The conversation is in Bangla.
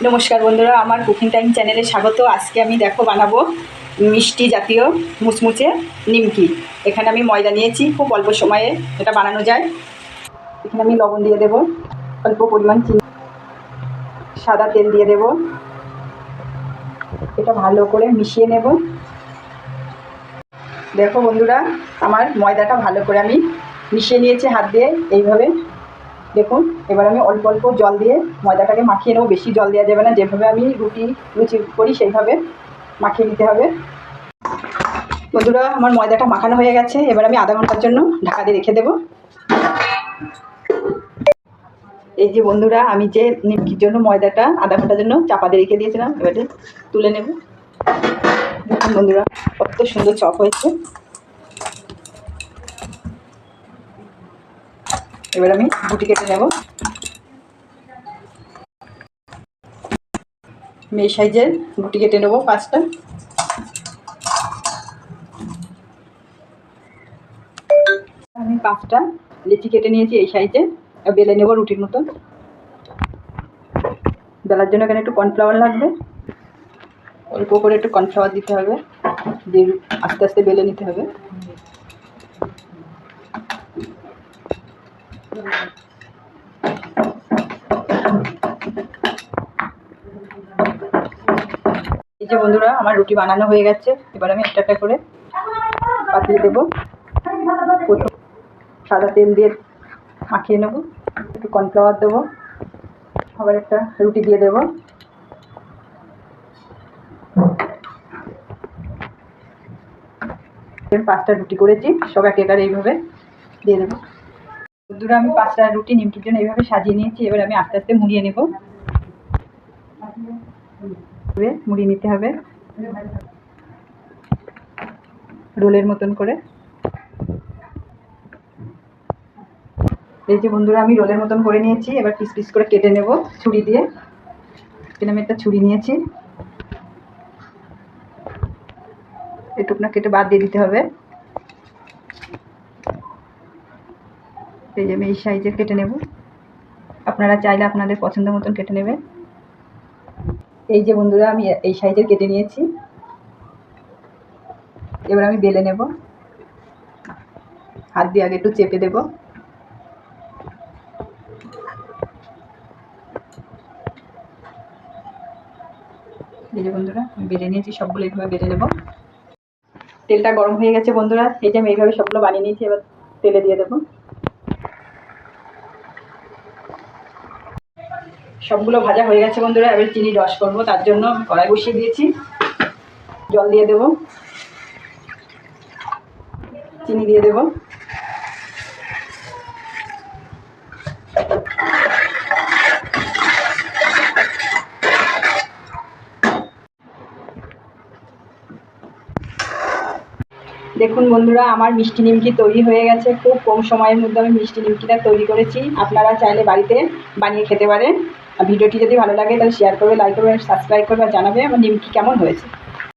নমস্কার বন্ধুরা, আমার কুকিং টাইম চ্যানেলে স্বাগত। আজকে আমি বানাবো মিষ্টি জাতীয় মুচমুচে নিমকি। এখানে আমি ময়দা নিয়েছি, খুব অল্প সময়ে এটা বানানো যায়। এখানে আমি লবণ দিয়ে দেব, অল্প পরিমাণ চিনি, সাদা তেল দিয়ে দেব। এটা ভালো করে মিশিয়ে নেব। দেখো বন্ধুরা, আমার ময়দাটা ভালো করে আমি মিশিয়ে নিয়েছি হাত দিয়ে এইভাবে। দেখুন, এবার আমি অল্প অল্প জল দিয়ে ময়দাটাকে মাখিয়ে নেব। বেশি জল দেওয়া যাবে না, যেভাবে আমি লুচি করি সেইভাবে মাখিয়ে নিতে হবে। বন্ধুরা, আমার ময়দাটা মাখানো হয়ে গেছে। এবার আমি আধা ঘন্টার জন্য ঢাকা দিয়ে রেখে দেব। এই যে বন্ধুরা, আমি যে নিমকির জন্য ময়দাটা আধা ঘন্টার জন্য চাপা দিয়ে রেখে দিয়েছিলাম, এবারে তুলে নেব। দেখুন বন্ধুরা, কত সুন্দর চপ হয়েছে। এবার আমি গুটি কেটে নেব। এই সাইজের গুটি কেটে নেব 5টা। আমি 5টা লিচি কেটে নিয়েছি এই সাইজে। বেলে নেব রুটির মতন। বেলার জন্য এখানে একটু কর্নফ্লাওয়ার লাগবে, অল্প করে একটু কর্নফ্লাওয়ার দিতে হবে, দিয়ে আস্তে আস্তে বেলে নিতে হবে। এই যে বন্ধুরা, আমার রুটি বানানো হয়ে গেছে। এবার আমি একটা একটা করে পাতিয়ে দেবো। প্রথম সাদা তেল দিয়ে মাখিয়ে নেব, একটু কর্নফ্লাওয়ার দেবো, আবার একটা রুটি দিয়ে দেবো। আমি 5টা রুটি করেছি, সব একেবারে এইভাবে দিয়ে দেবো। বন্ধুরা, আমি 5টা রুটি নিমকির জন্য এইভাবে সাজিয়ে নিয়েছি। এবার আমি আস্তে আস্তে মুড়িয়ে নেব। মুড়িয়ে নিতে হবে রোলের মতন করে। এই যে বন্ধুরা, আমি রোলের মতন করে নিয়েছি। এবার পিস পিস করে কেটে নেব ছুরি দিয়ে। এখানে আমি একটা ছুরি নিয়েছি, এটুকু না কেটে বাদ দিয়ে দিতে হবে। এই যে আমি এই সাইজে কেটে নেব, আপনারা চাইলে আপনাদের পছন্দ মতন কেটে নেবে। এই যে বন্ধুরা, আমি এই সাইজের কেটে নিয়েছি। এবার আমি বেলে নেব, হাত দিয়ে আগে একটু চেপে দেব। এই যে বন্ধুরা, আমি বেলে নিয়েছি, সবগুলো এইভাবে বেলে নেব। তেলটা গরম হয়ে গেছে বন্ধুরা। এই যে আমি এইভাবে সবগুলো বানিয়ে নিয়েছি। এবার তেলে দিয়ে দেবো। সবগুলো ভাজা হয়ে গেছে বন্ধুরা। এবার চিনি রস করবো, তার জন্য কড়াই বসিয়ে দিয়েছি। জল দিয়ে দেব, চিনি দিয়ে দেব। দেখুন বন্ধুরা, আমার মিষ্টি নিমকি তৈরি হয়ে গেছে। খুব কম সময়ের মধ্যে আমি মিষ্টি নিমকিটা তৈরি করেছি। আপনারা চাইলে বাড়িতে বানিয়ে খেতে পারেন। ভিডিওটি যদি ভালো লাগে তাহলে শেয়ার করবে, লাইক করবে, সাবস্ক্রাইব করবে আর জানাবে আমার নিমকি কেমন হয়েছে।